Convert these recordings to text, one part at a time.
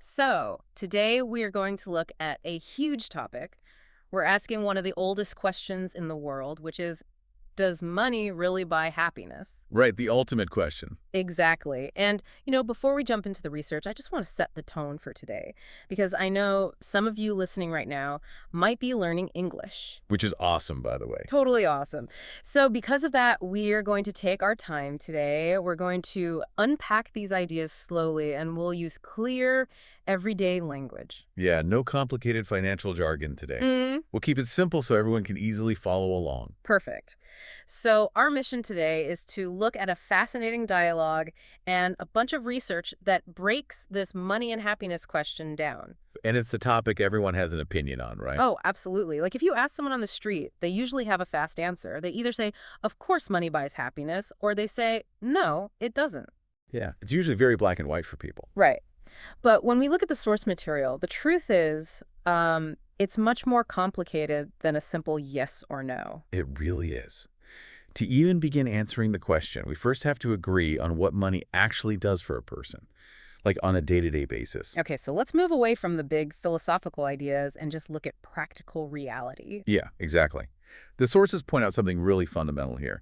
So, today we are going to look at a huge topic. We're asking one of the oldest questions in the world, which is, does money really buy happiness? Right, the ultimate question, Exactly. And, before we jump into the research, I just want to set the tone for today because I know some of you listening right now might be learning English. which is awesome, by the way. Totally awesome. So, because of that, we are going to take our time today. We're going to unpack these ideas slowly and we'll use clear, everyday language. Yeah, no complicated financial jargon today. Mm, We'll keep it simple so everyone can easily follow along. perfect. So, our mission today is to look at a fascinating dialogue and a bunch of research that breaks this money and happiness question down. And it's a topic everyone has an opinion on, right? Oh, absolutely. Like if you ask someone on the street, they usually have a fast answer. They either say, of course money buys happiness, or they say, no, it doesn't. Yeah, it's usually very black and white for people. Right. But when we look at the source material, the truth is, it's much more complicated than a simple yes or no. It really is. To even begin answering the question, we first have to agree on what money actually does for a person, like on a day-to-day basis. Okay, so let's move away from the big philosophical ideas and just look at practical reality. Yeah, exactly. The sources point out something really fundamental here.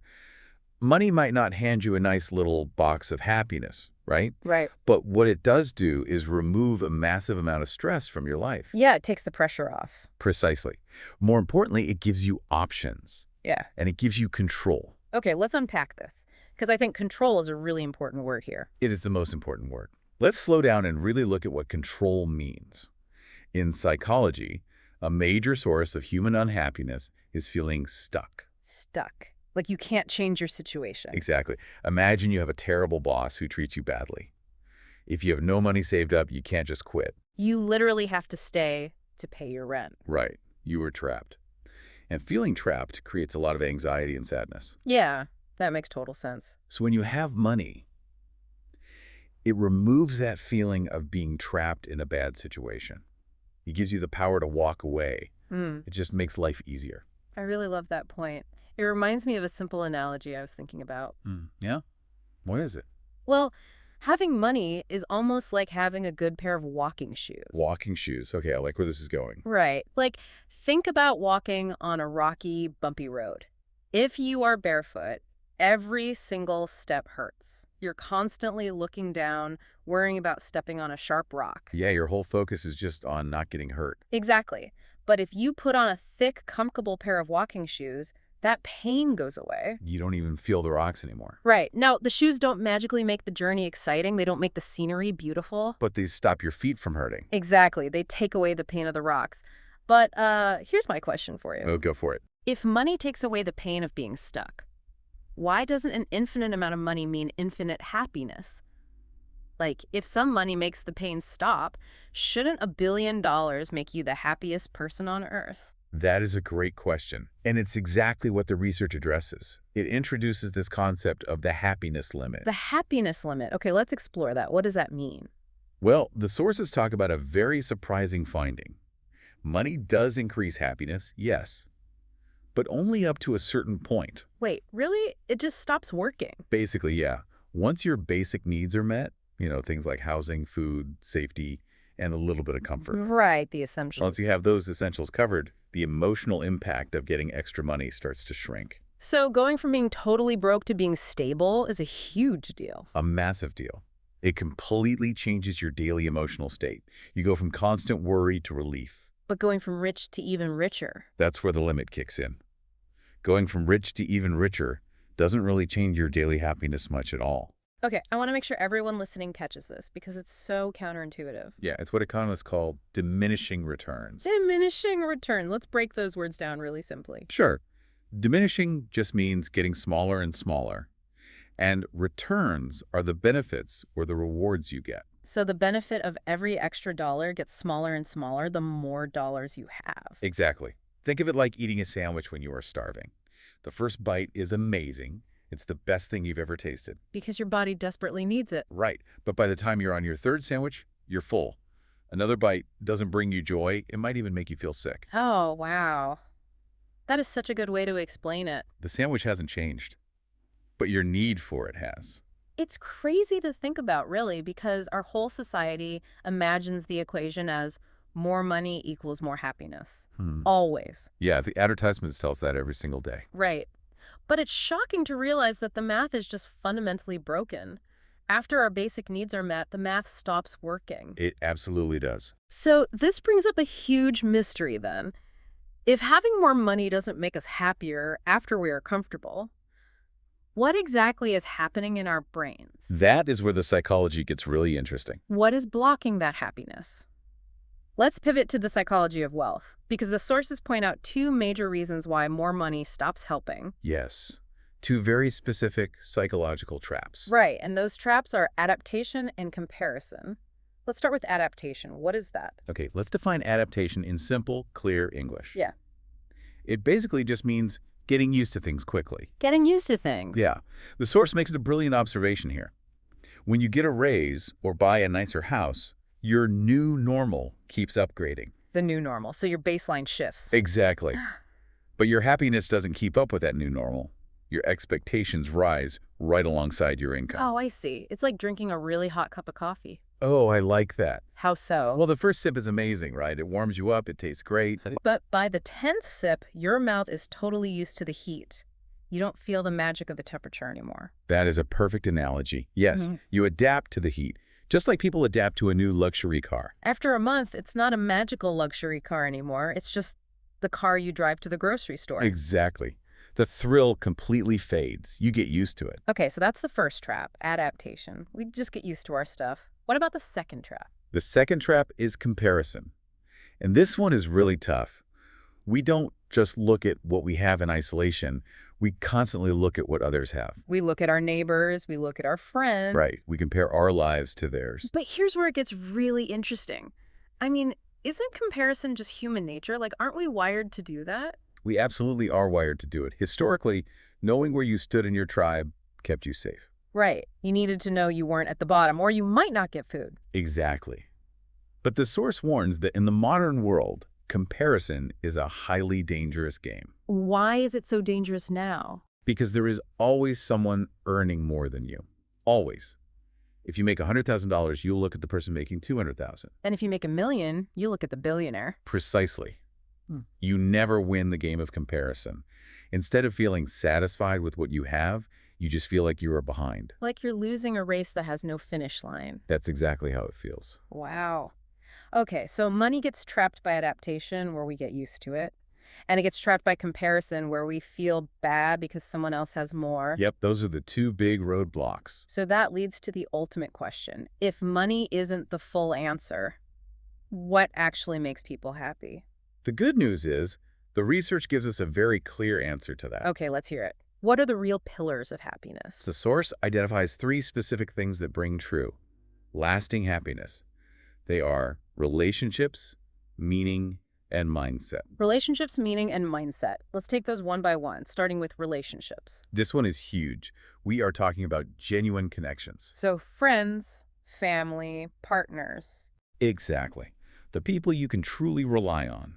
Money might not hand you a nice little box of happiness, right? Right. But what it does do is remove a massive amount of stress from your life. Yeah, it takes the pressure off. Precisely. More importantly, it gives you options Yeah. and it gives you control. Okay, let's unpack this, because I think control is a really important word here. It is the most important word. Let's slow down and really look at what control means. In psychology, a major source of human unhappiness is feeling stuck. Stuck. Like you can't change your situation. Exactly. Imagine you have a terrible boss who treats you badly. If you have no money saved up, you can't just quit. You literally have to stay to pay your rent. Right. You are trapped. And feeling trapped creates a lot of anxiety and sadness. Yeah, that makes total sense. So when you have money, it removes that feeling of being trapped in a bad situation. It gives you the power to walk away. It just makes life easier. I really love that point. It reminds me of a simple analogy I was thinking about. Yeah? What is it? Well, having money is almost like having a good pair of walking shoes. Walking shoes. Okay, I like where this is going. Right. Like, think about walking on a rocky, bumpy road. If you are barefoot, every single step hurts. You're constantly looking down, worrying about stepping on a sharp rock. Yeah, your whole focus is just on not getting hurt. Exactly. But if you put on a thick, comfortable pair of walking shoes, that pain goes away. You don't even feel the rocks anymore. Right. Now, the shoes don't magically make the journey exciting. They don't make the scenery beautiful. But they stop your feet from hurting. Exactly. They take away the pain of the rocks. But here's my question for you. Oh, go for it. If money takes away the pain of being stuck, why doesn't an infinite amount of money mean infinite happiness? Like, if some money makes the pain stop, shouldn't $1 billion make you the happiest person on earth? That is a great question. And it's exactly what the research addresses. It introduces this concept of the happiness limit. The happiness limit. Okay, let's explore that. What does that mean? Well, the sources talk about a very surprising finding. Money does increase happiness, yes, but only up to a certain point. Wait, really? It just stops working? Basically, yeah. Once your basic needs are met, things like housing, food, safety, and a little bit of comfort. Right, the essentials. Once you have those essentials covered, the emotional impact of getting extra money starts to shrink. So going from being totally broke to being stable is a huge deal. A massive deal. It completely changes your daily emotional state. You go from constant worry to relief. But going from rich to even richer. That's where the limit kicks in. Going from rich to even richer doesn't really change your daily happiness much at all. Okay, I want to make sure everyone listening catches this because it's so counterintuitive. Yeah, it's what economists call diminishing returns. Diminishing return. Let's break those words down really simply. Sure. Diminishing just means getting smaller and smaller. And returns are the benefits or the rewards you get. So the benefit of every extra dollar gets smaller and smaller the more dollars you have. Exactly. Think of it like eating a sandwich when you are starving. The first bite is amazing. It's the best thing you've ever tasted. Because your body desperately needs it. Right. But by the time you're on your third sandwich, you're full. Another bite doesn't bring you joy. It might even make you feel sick. Oh, wow. That is such a good way to explain it. The sandwich hasn't changed, but your need for it has. It's crazy to think about, really, because our whole society imagines the equation as more money equals more happiness. Hmm. Always. Yeah, the advertisements tell us that every single day. Right. But it's shocking to realize that the math is just fundamentally broken. After our basic needs are met, the math stops working. It absolutely does. So this brings up a huge mystery then. If having more money doesn't make us happier after we are comfortable, what exactly is happening in our brains? That is where the psychology gets really interesting. What is blocking that happiness? Let's pivot to the psychology of wealth, because the sources point out two major reasons why more money stops helping. Yes. Two very specific psychological traps. Right, and those traps are adaptation and comparison. Let's start with adaptation. What is that? Okay, let's define adaptation in simple, clear English. Yeah. It basically just means getting used to things quickly. Getting used to things. Yeah. The source makes a brilliant observation here. When you get a raise or buy a nicer house, your new normal keeps upgrading. The new normal, so your baseline shifts. Exactly. But your happiness doesn't keep up with that new normal. Your expectations rise right alongside your income. Oh, I see. It's like drinking a really hot cup of coffee. Oh, I like that. How so? Well, the first sip is amazing, right? It warms you up, it tastes great. But by the 10th sip, your mouth is totally used to the heat. You don't feel the magic of the temperature anymore. That is a perfect analogy. Yes, Mhm. you adapt to the heat, just like people adapt to a new luxury car. After a month, it's not a magical luxury car anymore. It's just the car you drive to the grocery store. Exactly. The thrill completely fades. You get used to it. Okay, so that's the first trap, adaptation. We just get used to our stuff. What about the second trap? The second trap is comparison. And this one is really tough. We don't just look at what we have in isolation. We constantly look at what others have. We look at our neighbors, we look at our friends. Right. We compare our lives to theirs. But here's where it gets really interesting. I mean, isn't comparison just human nature? Like, aren't we wired to do that? We absolutely are wired to do it. Historically, knowing where you stood in your tribe kept you safe. Right. You needed to know you weren't at the bottom, or you might not get food. Exactly. But the source warns that in the modern world, comparison is a highly dangerous game. Why is it so dangerous now? Because there is always someone earning more than you. Always. If you make $100,000, you'll look at the person making $200,000. And if you make $1 million, you look at the billionaire. Precisely. Hmm. You never win the game of comparison. Instead of feeling satisfied with what you have, you just feel like you are behind. Like you're losing a race that has no finish line. That's exactly how it feels. Wow. Okay, so money gets trapped by adaptation, where we get used to it. And it gets trapped by comparison, where we feel bad because someone else has more. Yep, those are the two big roadblocks. So that leads to the ultimate question. If money isn't the full answer, what actually makes people happy? The good news is, the research gives us a very clear answer to that. Okay, let's hear it. What are the real pillars of happiness? The source identifies three specific things that bring true, lasting happiness. They are relationships, meaning, and mindset. Relationships, meaning, and mindset. Let's take those one by one, starting with relationships. This one is huge. We are talking about genuine connections. So friends, family, partners. Exactly. The people you can truly rely on.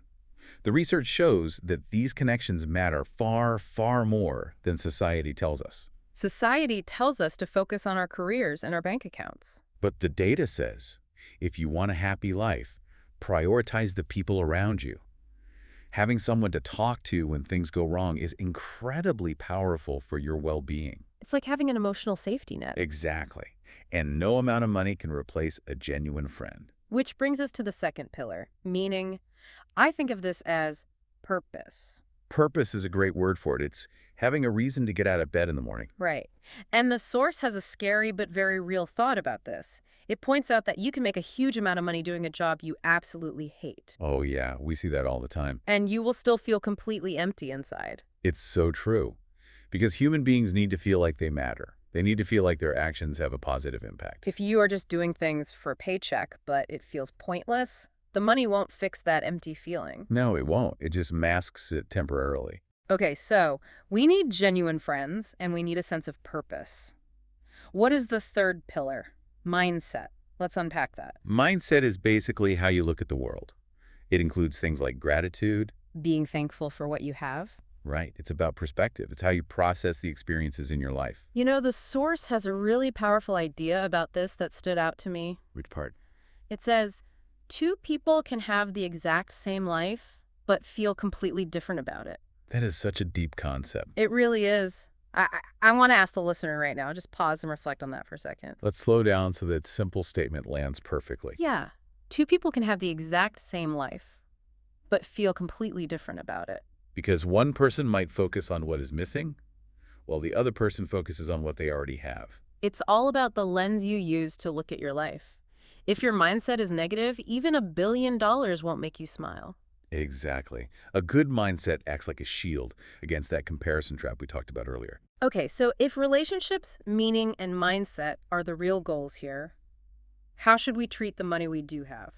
The research shows that these connections matter far, far more than society tells us. Society tells us to focus on our careers and our bank accounts. But the data says, if you want a happy life, prioritize the people around you. Having someone to talk to when things go wrong is incredibly powerful for your well-being. It's like having an emotional safety net. Exactly. And no amount of money can replace a genuine friend. Which brings us to the second pillar, meaning. I think of this as purpose. Purpose is a great word for it. It's having a reason to get out of bed in the morning. Right. And the source has a scary but very real thought about this. It points out that you can make a huge amount of money doing a job you absolutely hate. Oh yeah, we see that all the time. And you will still feel completely empty inside. It's so true. Because human beings need to feel like they matter. They need to feel like their actions have a positive impact. If you are just doing things for a paycheck, but it feels pointless, the money won't fix that empty feeling. No, it won't. It just masks it temporarily. Okay, so we need genuine friends, and we need a sense of purpose. What is the third pillar? Mindset. Let's unpack that. Mindset is basically how you look at the world. It includes things like gratitude. Being thankful for what you have. Right. It's about perspective. It's how you process the experiences in your life. You know, the source has a really powerful idea about this that stood out to me. Which part? It says, two people can have the exact same life, but feel completely different about it. That is such a deep concept. It really is. I want to ask the listener right now, just pause and reflect on that for a second. Let's slow down so that simple statement lands perfectly. Yeah, two people can have the exact same life, but feel completely different about it. Because one person might focus on what is missing, while the other person focuses on what they already have. It's all about the lens you use to look at your life. If your mindset is negative, even $1 billion won't make you smile. Exactly. A good mindset acts like a shield against that comparison trap we talked about earlier. Okay, so if relationships, meaning, and mindset are the real goals here, how should we treat the money we do have?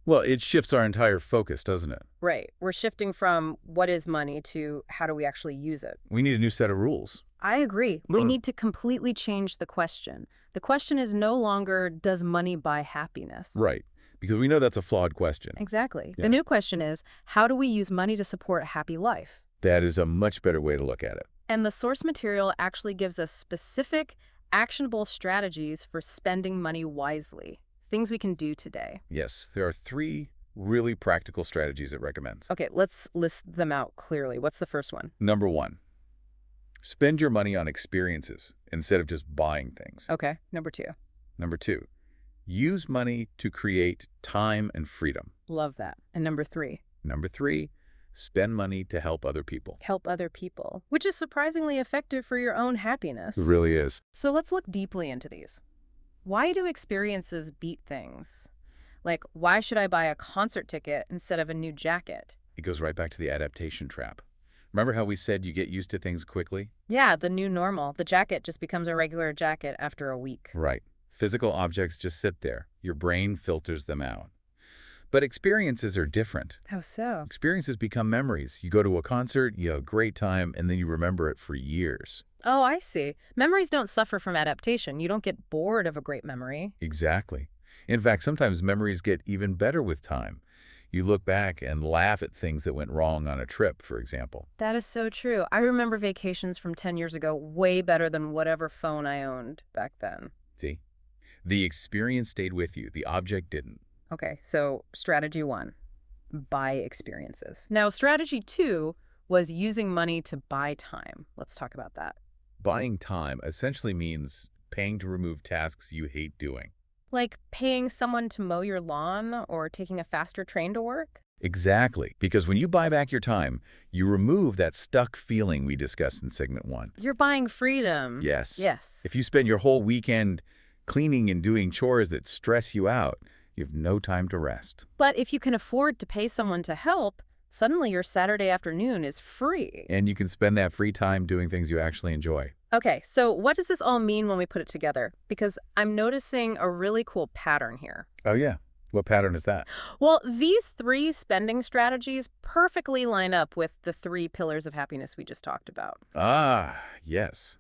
Well, it shifts our entire focus, doesn't it? Right. We're shifting from what is money to how do we actually use it. We need a new set of rules. I agree. We need to completely change the question. The question is no longer, does money buy happiness? Right. Because we know that's a flawed question. Exactly. Yeah. The new question is, how do we use money to support a happy life? That is a much better way to look at it. And the source material actually gives us specific, actionable strategies for spending money wisely, things we can do today. Yes, there are 3 really practical strategies it recommends. Okay, let's list them out clearly. What's the first one? Number 1, spend your money on experiences instead of just buying things. Okay, number 2. Number 2, use money to create time and freedom. Love that. And number 3. Number 3, spend money to help other people. Help other people, which is surprisingly effective for your own happiness. It really is. So let's look deeply into these. Why do experiences beat things? Like, why should I buy a concert ticket instead of a new jacket? It goes right back to the adaptation trap. Remember how we said you get used to things quickly? Yeah, the new normal. The jacket just becomes a regular jacket after a week. Right. Physical objects just sit there. Your brain filters them out. But experiences are different. How so? Experiences become memories. You go to a concert, you have a great time, and then you remember it for years. Oh, I see. Memories don't suffer from adaptation. You don't get bored of a great memory. Exactly. In fact, sometimes memories get even better with time. You look back and laugh at things that went wrong on a trip, for example. That is so true. I remember vacations from 10 years ago way better than whatever phone I owned back then. See? The experience stayed with you. The object didn't. Okay, so strategy 1, buy experiences. Now, strategy 2 was using money to buy time. Let's talk about that. Buying time essentially means paying to remove tasks you hate doing. Like paying someone to mow your lawn or taking a faster train to work? Exactly. Because when you buy back your time, you remove that stuck feeling we discussed in segment 1. You're buying freedom. Yes. Yes. If you spend your whole weekend cleaning and doing chores that stress you out, you have no time to rest. But if you can afford to pay someone to help, suddenly your Saturday afternoon is free. And you can spend that free time doing things you actually enjoy. Okay, so what does this all mean when we put it together? Because I'm noticing a really cool pattern here. Oh, yeah. What pattern is that? Well, these 3 spending strategies perfectly line up with the 3 pillars of happiness we just talked about. Ah, yes.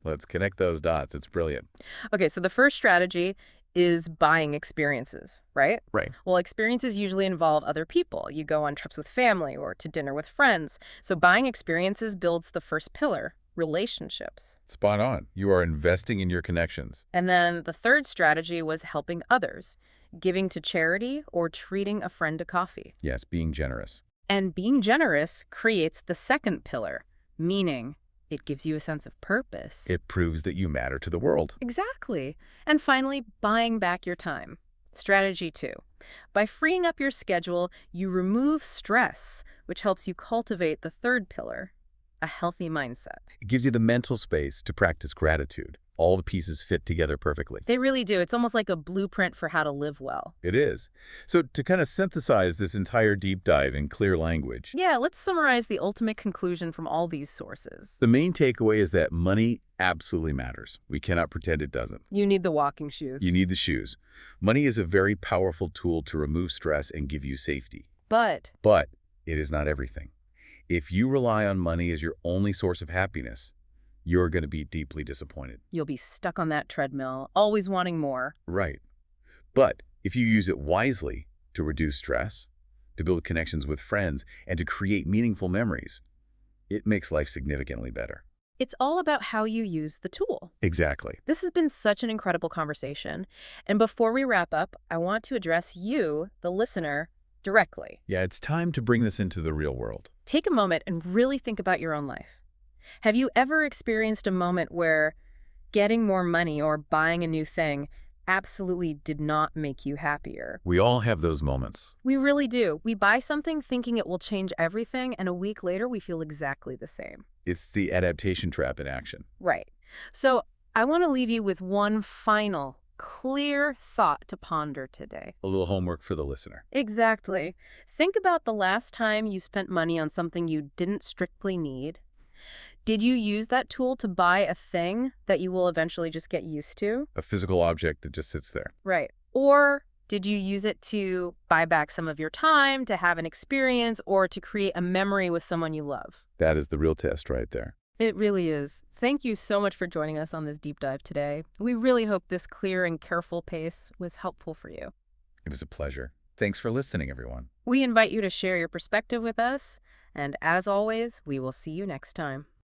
Let's connect those dots. It's brilliant. Okay, so the first strategy is buying experiences, right? Right. Well, experiences usually involve other people. You go on trips with family or to dinner with friends. So buying experiences builds the first pillar, relationships. Spot on. You are investing in your connections. And then the third strategy was helping others, giving to charity or treating a friend to coffee. Yes, being generous. And being generous creates the second pillar, meaning it gives you a sense of purpose. It proves that you matter to the world. Exactly. And finally, buying back your time. Strategy 2. By freeing up your schedule, you remove stress, which helps you cultivate the third pillar, a healthy mindset. It gives you the mental space to practice gratitude. All the pieces fit together perfectly. They really do. It's almost like a blueprint for how to live well. It is. So to kind of synthesize this entire deep dive in clear language, Yeah, let's summarize the ultimate conclusion from all these sources. the main takeaway is that money absolutely matters. We cannot pretend it doesn't. You need the walking shoes. You need the shoes. Money is a very powerful tool to remove stress and give you safety. But But it is not everything. If you rely on money as your only source of happiness, you're going to be deeply disappointed. you'll be stuck on that treadmill, always wanting more. Right. But if you use it wisely to reduce stress, to build connections with friends, and to create meaningful memories, It makes life significantly better. It's all about how you use the tool. Exactly. This has been such an incredible conversation. And before we wrap up, I want to address you, the listener, directly. Yeah, it's time to bring this into the real world. Take a moment and really think about your own life. Have you ever experienced a moment where getting more money or buying a new thing absolutely did not make you happier? We all have those moments. We really do. We buy something thinking it will change everything, and a week later we feel exactly the same. It's the adaptation trap in action. Right. So I want to leave you with one final, clear thought to ponder today. A little homework for the listener. Exactly. Think about the last time you spent money on something you didn't strictly need. Did you use that tool to buy a thing that you will eventually just get used to? A physical object that just sits there. Right. Or did you use it to buy back some of your time, to have an experience, or to create a memory with someone you love? That is the real test right there. It really is. Thank you so much for joining us on this deep dive today. We really hope this clear and careful pace was helpful for you. It was a pleasure. Thanks for listening, everyone. We invite you to share your perspective with us, and as always, we will see you next time.